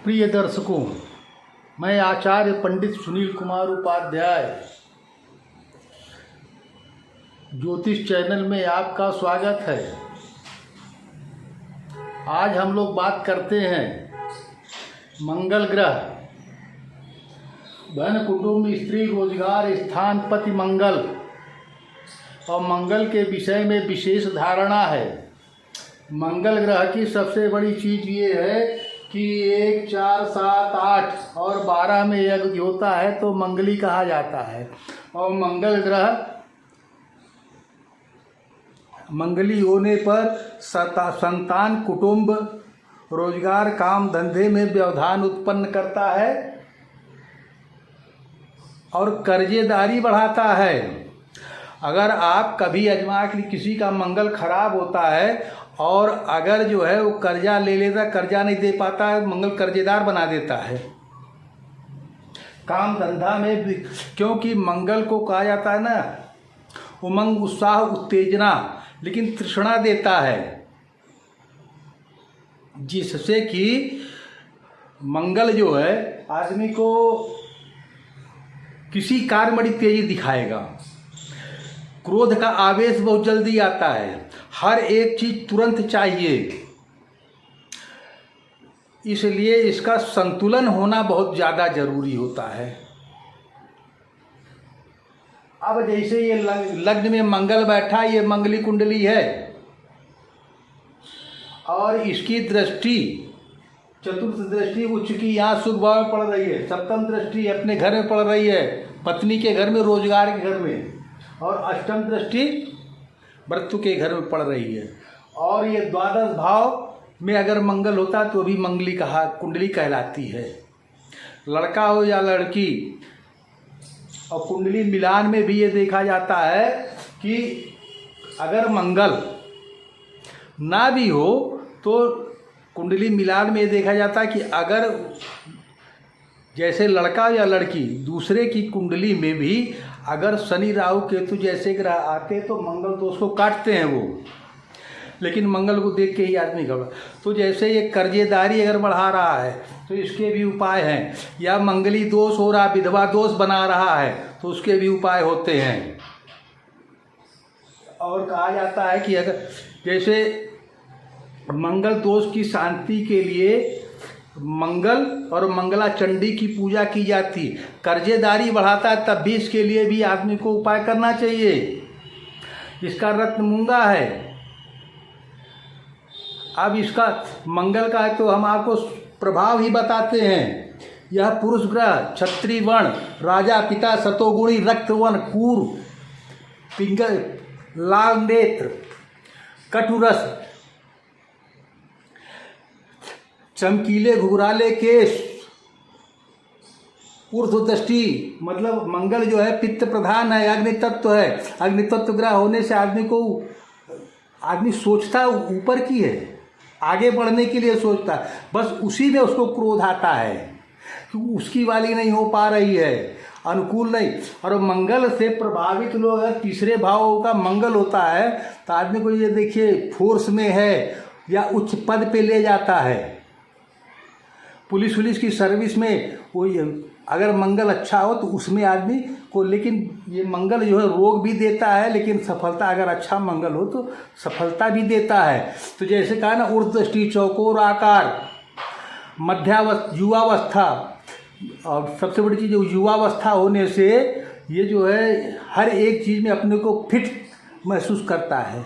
प्रिय दर्शकों, मैं आचार्य पंडित सुनील कुमार उपाध्याय ज्योतिष चैनल में आपका स्वागत है। आज हम लोग बात करते हैं मंगल ग्रह, धन, कुटुंब, स्त्री, रोजगार, स्थान, पति, मंगल और मंगल के विषय में विशेष धारणा है। मंगल ग्रह की सबसे बड़ी चीज़ ये है कि 1, 4, 7, 8 और 12 में यज्ञ होता है तो मंगली कहा जाता है। और मंगल ग्रह मंगली होने पर संतान, कुटुंब, रोजगार, काम धंधे में व्यवधान उत्पन्न करता है और कर्जेदारी बढ़ाता है। अगर आप कभी आजमा के किसी का मंगल खराब होता है और अगर जो है वो कर्जा ले लेता, कर्जा नहीं दे पाता है, मंगल कर्जेदार बना देता है। काम धंधा में भी, क्योंकि मंगल को कहा जाता है ना उमंग, उत्साह, उत्तेजना, लेकिन तृष्णा देता है, जिससे कि मंगल जो है आदमी को किसी कार्य में बड़ी तेजी दिखाएगा। क्रोध का आवेश बहुत जल्दी आता है, हर एक चीज तुरंत चाहिए, इसलिए इसका संतुलन होना बहुत ज़्यादा जरूरी होता है। अब जैसे ये लग्न में मंगल बैठा, ये मंगली कुंडली है और इसकी दृष्टि, चतुर्थ दृष्टि उच्च की यहाँ सुख भाव में पड़ रही है, सप्तम दृष्टि अपने घर में पड़ रही है, पत्नी के घर में, रोजगार के घर में, और अष्टम दृष्टि मृत्यु के घर में पड़ रही है। और ये द्वादश भाव में अगर मंगल होता तो भी मंगली कुंडली कहलाती है। लड़का हो या लड़की, और कुंडली मिलान में भी ये देखा जाता है कि अगर मंगल ना भी हो तो कुंडली मिलान में ये देखा जाता है कि अगर जैसे लड़का या लड़की दूसरे की कुंडली में भी अगर शनि, राहु, केतु जैसे ग्रह आते तो मंगल तो उसको काटते हैं वो, लेकिन मंगल को देख के ही आदमी घबरा। तो जैसे ये कर्जेदारी अगर बढ़ा रहा है तो इसके भी उपाय हैं, या मंगली दोष हो रहा, विधवा दोष बना रहा है तो उसके भी उपाय होते हैं। और कहा जाता है कि अगर जैसे मंगल दोष की शांति के लिए मंगल और मंगला चंडी की पूजा की जाती। कर्जेदारी बढ़ाता है तब भी इसके लिए भी आदमी को उपाय करना चाहिए। इसका रत्न मूंगा है। अब इसका मंगल का है तो हम आपको प्रभाव ही बताते हैं। यह पुरुष ग्रह, क्षत्रिय वर्ण, राजा पिता, सतोगुणी, रक्तवर्ण, कूर, पिंगल, लाल नेत्र, कटुरस, चमकीले घुघराले केश, ऊर्ध्व दृष्टि, मतलब मंगल जो है पित्त प्रधान है, अग्नि तत्व है। अग्नि तत्व ग्रह होने से आदमी सोचता ऊपर की है, आगे बढ़ने के लिए सोचता है, बस उसी में उसको क्रोध आता है कि उसकी वाली नहीं हो पा रही है, अनुकूल नहीं। और मंगल से प्रभावित लोग, अगर तीसरे भाव का मंगल होता है तो आदमी को ये देखिए फोर्स में है या उच्च पद पे ले जाता है, पुलिस की सर्विस में वो अगर मंगल अच्छा हो तो उसमें आदमी को। लेकिन ये मंगल जो है रोग भी देता है, लेकिन सफलता, अगर अच्छा मंगल हो तो सफलता भी देता है। तो जैसे कहा ना, ऊर्ध्वदृष्टि, चौकोर आकार, युवावस्था, और सबसे बड़ी चीज़ युवावस्था होने से ये जो है हर एक चीज़ में अपने को फिट महसूस करता है।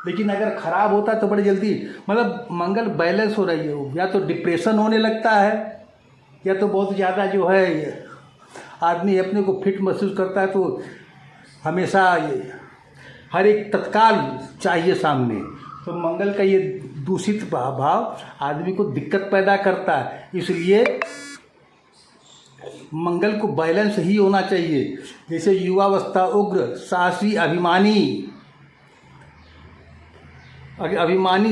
लेकिन अगर ख़राब होता है तो बड़ी जल्दी, मतलब मंगल बैलेंस हो रही है, या तो डिप्रेशन होने लगता है या तो बहुत ज़्यादा जो है आदमी अपने को फिट महसूस करता है, तो हमेशा हर एक तत्काल चाहिए सामने। तो मंगल का ये दूषित भाव आदमी को दिक्कत पैदा करता है, इसलिए मंगल को बैलेंस ही होना चाहिए। जैसे युवावस्था, उग्र, साहसी, अभिमानी,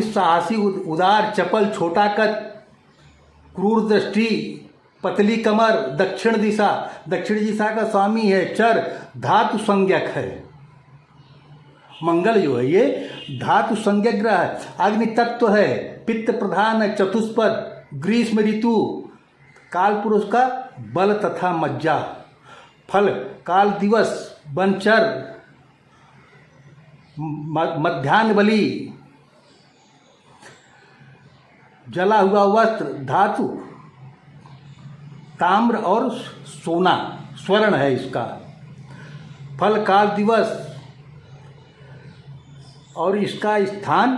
साहसी, उदार, चपल, छोटा कद, क्रूर दृष्टि, पतली कमर, दक्षिण दिशा का स्वामी है, चर, धातु संज्ञक है। मंगल जो है ये धातु संज्ञक ग्रह है, अग्नि तत्व है, पित्त प्रधान है, चतुष्पद, ग्रीष्म ऋतु काल पुरुष का बल तथा मज्जा। फल काल दिवस वनचर मध्याह्न बली। जला हुआ वस्त्र धातु ताम्र और सोना स्वर्ण है इसका। फल काल दिवस और इसका स्थान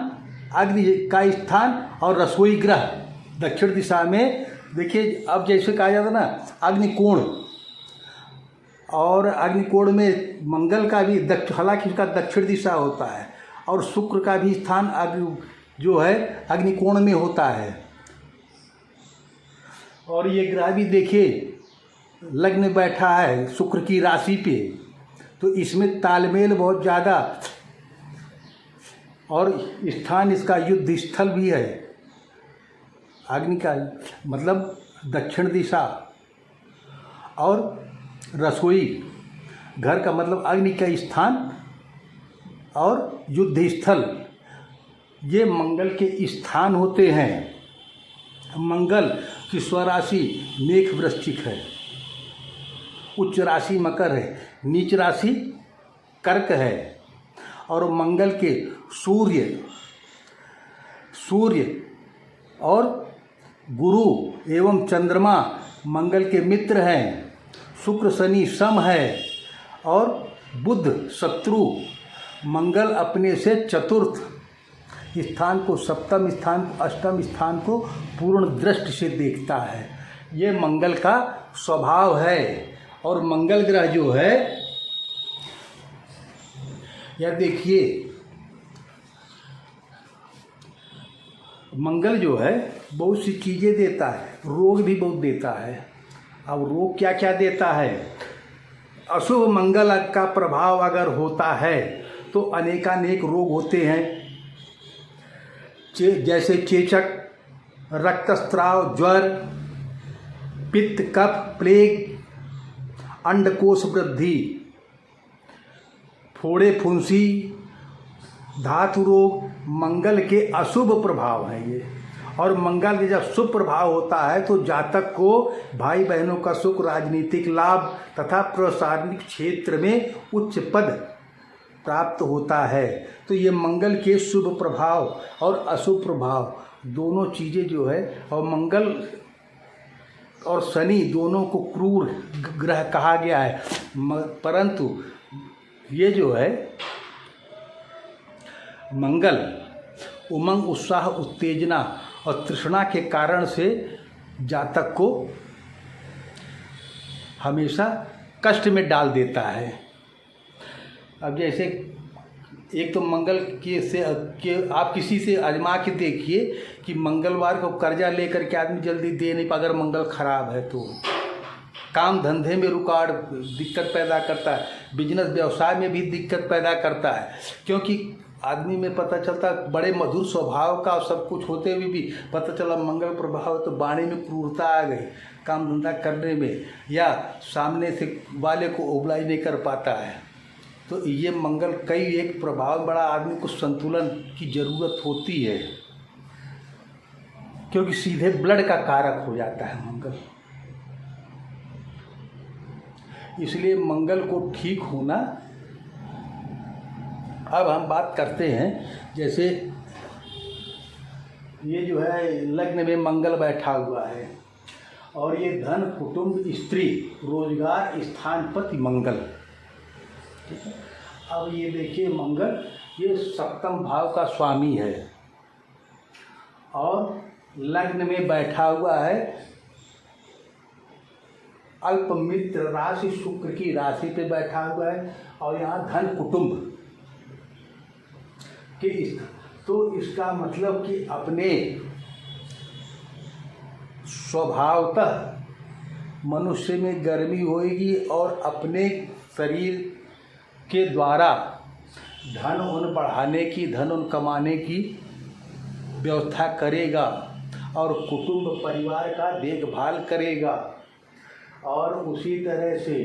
अग्नि का स्थान और रसोई गृह दक्षिण दिशा में। देखिए अब जैसे कहा जाता ना अग्निकोण, और अग्निकोण में मंगल का भी हालांकि इसका दक्षिण दिशा होता है, और शुक्र का भी स्थान जो है अग्निकोण में होता है। और ये ग्रह भी देखिए लग्न बैठा है शुक्र की राशि पे, तो इसमें तालमेल बहुत ज़्यादा। और स्थान इसका युद्ध स्थल भी है, अग्नि का मतलब दक्षिण दिशा, और रसोई घर का मतलब अग्नि का स्थान और युद्ध स्थल, ये मंगल के स्थान होते हैं। मंगल की स्वराशि मेष वृश्चिक है, उच्च राशि मकर है, नीच राशि कर्क है। और मंगल के सूर्य और गुरु एवं चंद्रमा मंगल के मित्र हैं। शुक्र शनि सम है और बुध शत्रु। मंगल अपने से चतुर्थ स्थान को, सप्तम स्थान को, अष्टम स्थान को पूर्ण दृष्टि से देखता है। ये मंगल का स्वभाव है। और मंगल ग्रह जो है यह देखिए, मंगल जो है बहुत सी चीज़ें देता है, रोग भी बहुत देता है। अब रोग क्या क्या देता है? अशुभ मंगल का प्रभाव अगर होता है तो अनेकानेक रोग होते हैं, जैसे चेचक, रक्तस्राव, ज्वर, पित्त, कफ, प्लेग, अंडकोश वृद्धि, फोड़े फुंसी, धातु रोग मंगल के अशुभ प्रभाव हैं ये। और मंगल के जब शुभ प्रभाव होता है तो जातक को भाई बहनों का सुख, राजनीतिक लाभ तथा प्रशासनिक क्षेत्र में उच्च पद प्राप्त होता है। तो ये मंगल के शुभ प्रभाव और अशुभ प्रभाव दोनों चीज़ें जो है, और मंगल और शनि दोनों को क्रूर ग्रह कहा गया है। परंतु ये जो है मंगल उमंग, उत्साह, उत्तेजना और तृष्णा के कारण से जातक को हमेशा कष्ट में डाल देता है। अब जैसे एक तो मंगल के आप किसी से आजमा के देखिए कि मंगलवार को कर्जा लेकर के आदमी जल्दी दे नहीं पा, अगर मंगल खराब है तो काम धंधे में रुकावट, दिक्कत पैदा करता है, बिजनेस व्यवसाय में भी दिक्कत पैदा करता है। क्योंकि आदमी में पता चलता बड़े मधुर स्वभाव का सब कुछ होते हुए भी पता चला मंगल प्रभाव तो वाणी में क्रूरता आ गई, काम धंधा करने में, या सामने से वाले को ओबलाई नहीं कर पाता है। तो ये मंगल कई एक प्रभाव बड़ा, आदमी को संतुलन की ज़रूरत होती है, क्योंकि सीधे ब्लड का कारक हो जाता है मंगल। इसलिए मंगल को ठीक होना। अब हम बात करते हैं, जैसे ये जो है लग्न में मंगल बैठा हुआ है, और ये धन, कुटुंब, स्त्री, रोजगार, स्थान, पति मंगल, ठीक है। अब ये देखिए मंगल ये सप्तम भाव का स्वामी है और लग्न में बैठा हुआ है अल्प मित्र राशि, शुक्र की राशि पे बैठा हुआ है, और यहाँ धन कुटुंब के तो इसका मतलब कि अपने स्वभावतः मनुष्य में गर्मी होगी और अपने शरीर के द्वारा धन उन बढ़ाने की, धन उन कमाने की व्यवस्था करेगा, और कुटुंब परिवार का देखभाल करेगा। और उसी तरह से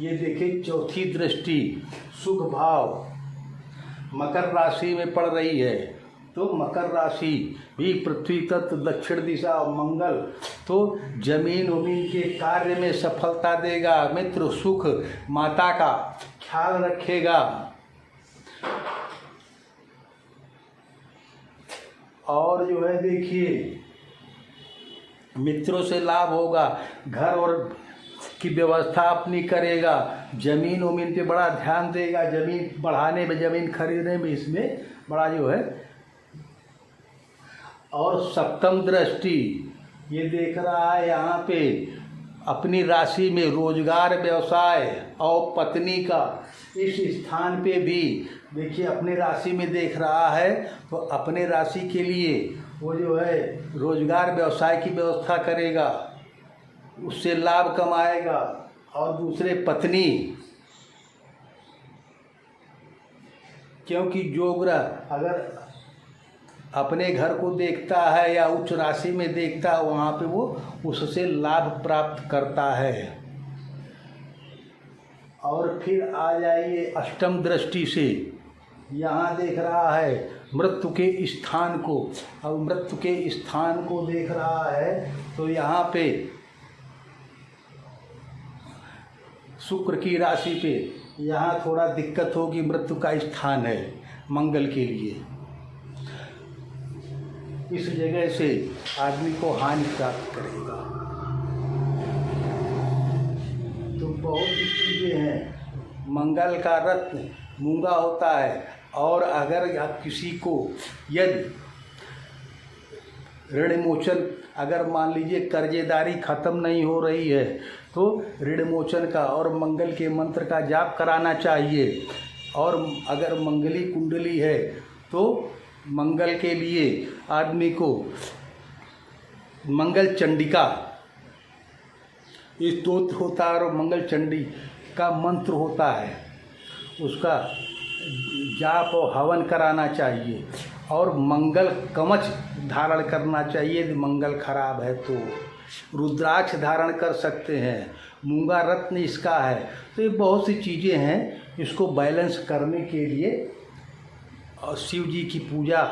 ये देखिए चौथी दृष्टि सुख भाव मकर राशि में पड़ रही है, तो मकर राशि भी पृथ्वी तत्व दक्षिण दिशा और मंगल तो जमीन उमीन के कार्य में सफलता देगा। मित्र सुख, माता का ख्याल रखेगा और जो है देखिए मित्रों से लाभ होगा। घर और की व्यवस्था अपनी करेगा। जमीन उमीन पे बड़ा ध्यान देगा, जमीन बढ़ाने में, जमीन खरीदने में, इसमें बड़ा जो है। और सप्तम दृष्टि ये देख रहा है यहाँ पे अपनी राशि में रोजगार, व्यवसाय और पत्नी का इस स्थान पे भी देखिए अपने राशि में देख रहा है। तो अपने राशि के लिए वो जो है रोजगार व्यवसाय की व्यवस्था करेगा, उससे लाभ कमाएगा। और दूसरे पत्नी, क्योंकि जो ग्रह अगर अपने घर को देखता है या उच्च राशि में देखता है वहाँ पे वो उससे लाभ प्राप्त करता है। और फिर आ जाइए अष्टम दृष्टि से, यहाँ देख रहा है मृत्यु के स्थान को। अब मृत्यु के स्थान को देख रहा है तो यहाँ पे शुक्र की राशि पे यहाँ थोड़ा दिक्कत होगी। मृत्यु का स्थान है मंगल के लिए, इस जगह से आदमी को हानि प्राप्त करेगा। तो बहुत सी चीज़ें हैं। मंगल का रत्न मूंगा होता है। और अगर आप किसी को यदि ऋण मोचन, अगर मान लीजिए कर्जेदारी ख़त्म नहीं हो रही है तो ऋण मोचन का और मंगल के मंत्र का जाप कराना चाहिए। और अगर मंगली कुंडली है तो मंगल के लिए आदमी को मंगल चंडिका स्तोत्र होता है और मंगल चंडी का मंत्र होता है, उसका जाप और हवन कराना चाहिए। और मंगल कवच धारण करना चाहिए यदि मंगल खराब है तो। रुद्राक्ष धारण कर सकते हैं, मूंगा रत्न इसका है। तो ये बहुत सी चीज़ें हैं, इसको बैलेंस करने के लिए और शिव जी की पूजा,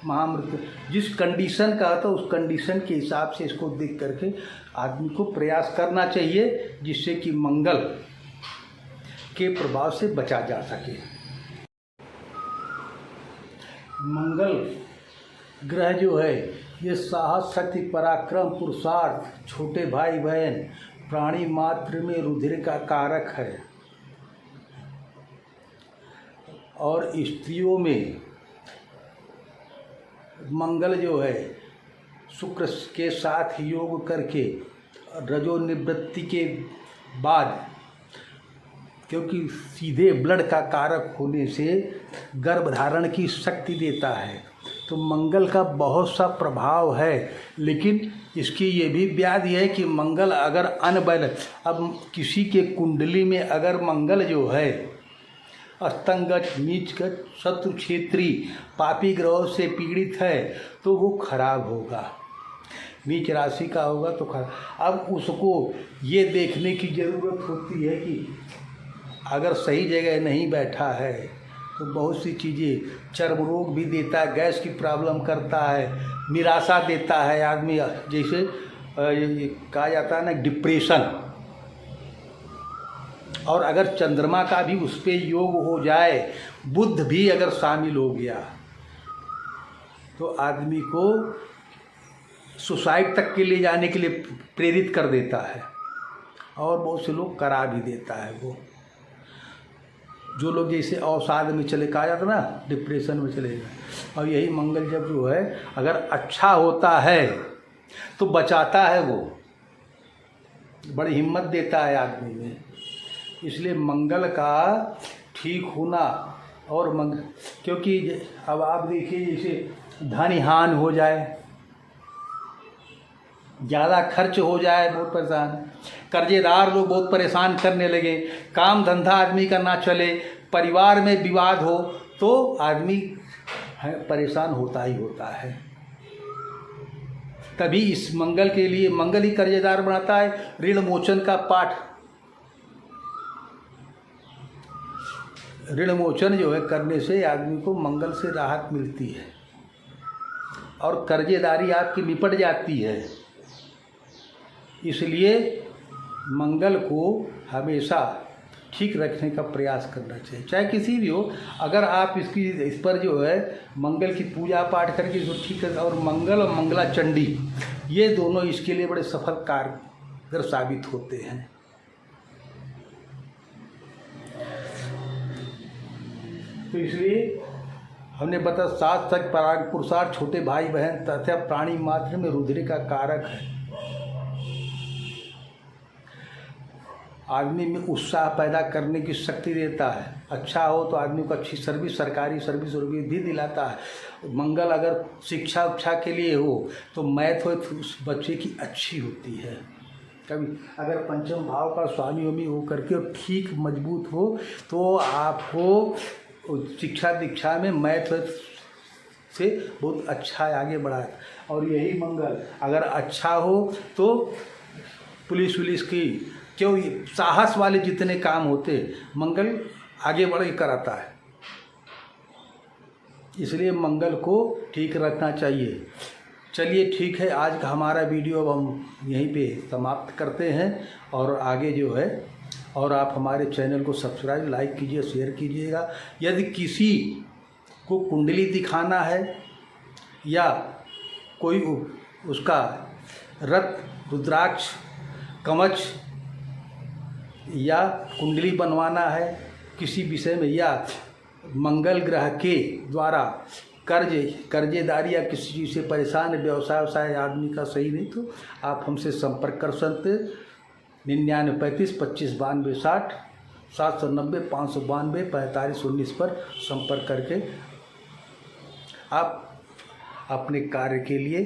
महामृत्यु जिस कंडीशन का आता है उस कंडीशन के हिसाब से इसको देख करके आदमी को प्रयास करना चाहिए, जिससे कि मंगल के प्रभाव से बचा जा सके। मंगल ग्रह जो है ये साहस, शक्ति, पराक्रम, पुरुषार्थ, छोटे भाई बहन, प्राणी मात्र में रुधिर का कारक है। और स्त्रियों में मंगल जो है शुक्र के साथ योग करके रजोनिवृत्ति के बाद, क्योंकि सीधे ब्लड का कारक होने से गर्भधारण की शक्ति देता है, तो मंगल का बहुत सा प्रभाव है। लेकिन इसकी ये भी व्याधि है कि मंगल अगर अनबैलेंस, अब किसी के कुंडली में अगर मंगल जो है अस्तंगत, नीचगत, शत्रु क्षेत्री, पापी ग्रहों से पीड़ित है तो वो खराब होगा। नीच राशि का होगा तो खराब। अब उसको ये देखने की ज़रूरत होती है कि अगर सही जगह नहीं बैठा है तो बहुत सी चीज़ें, चर्म रोग भी देता है, गैस की प्रॉब्लम करता है, निराशा देता है आदमी, जैसे कहा जाता है ना डिप्रेशन। और अगर चंद्रमा का भी उस पर योग हो जाए, बुध भी अगर शामिल हो गया तो आदमी को सुसाइड तक के लिए जाने के लिए प्रेरित कर देता है। और बहुत से लोग करा भी देता है वो। जो लोग जैसे अवसाद में चले, कहा जाता ना डिप्रेशन में चले गए। और यही मंगल जब जो है अगर अच्छा होता है तो बचाता है, वो बड़ी हिम्मत देता है आदमी में। इसलिए मंगल का ठीक होना और क्योंकि अब आप देखिए जैसे धनहानि हो जाए, ज़्यादा खर्च हो जाए, बहुत परेशान, कर्जेदार लोग बहुत परेशान करने लगे, काम धंधा आदमी का ना चले, परिवार में विवाद हो तो आदमी परेशान होता ही होता है। तभी इस मंगल के लिए, मंगल ही कर्जेदार बनाता है। ऋण मोचन का पाठ ऋण मोचन जो है करने से आदमी को मंगल से राहत मिलती है और कर्जेदारी आपकी निपट जाती है। इसलिए मंगल को हमेशा ठीक रखने का प्रयास करना चाहिए, चाहे किसी भी हो। अगर आप इस पर जो है मंगल की पूजा पाठ करके जो ठीक है, और मंगल और मंगला चंडी ये दोनों इसके लिए बड़े सफल कारगर साबित होते हैं। तो इसलिए हमने बताया सात तक पराग पुरुषार्थ छोटे भाई बहन तथा प्राणी मात्र में रुद्र का कारक है। आदमी में उत्साह पैदा करने की शक्ति देता है। अच्छा हो तो आदमी को अच्छी सर्विस, सरकारी सर्विस भी दिलाता है। मंगल अगर शिक्षा उच्छा के लिए हो तो मैथ हो तो उस बच्चे की अच्छी होती है। कभी अगर पंचम भाव का स्वामी वामी हो करके और ठीक मजबूत हो तो आपको शिक्षा दीक्षा में मैथ से बहुत अच्छा आगे बढ़ाए। और यही मंगल अगर अच्छा हो तो पुलिस वुलिस की क्यों साहस वाले जितने काम होते मंगल आगे बढ़ के कराता है। इसलिए मंगल को ठीक रखना चाहिए। चलिए ठीक है, आज का हमारा वीडियो अब हम यहीं पे समाप्त करते हैं और आगे जो है और आप हमारे चैनल को सब्सक्राइब लाइक कीजिए, शेयर कीजिएगा। यदि किसी को कुंडली दिखाना है या कोई उसका रत्न रुद्राक्ष कवच या कुंडली बनवाना है किसी विषय में, या मंगल ग्रह के द्वारा कर्जेदारी या किसी चीज़ से परेशान व्यवसाय आदमी का सही नहीं, तो आप हमसे संपर्क कर सकते 9935 25 92 60 790 592 45 19 पर संपर्क करके आप अपने कार्य के लिए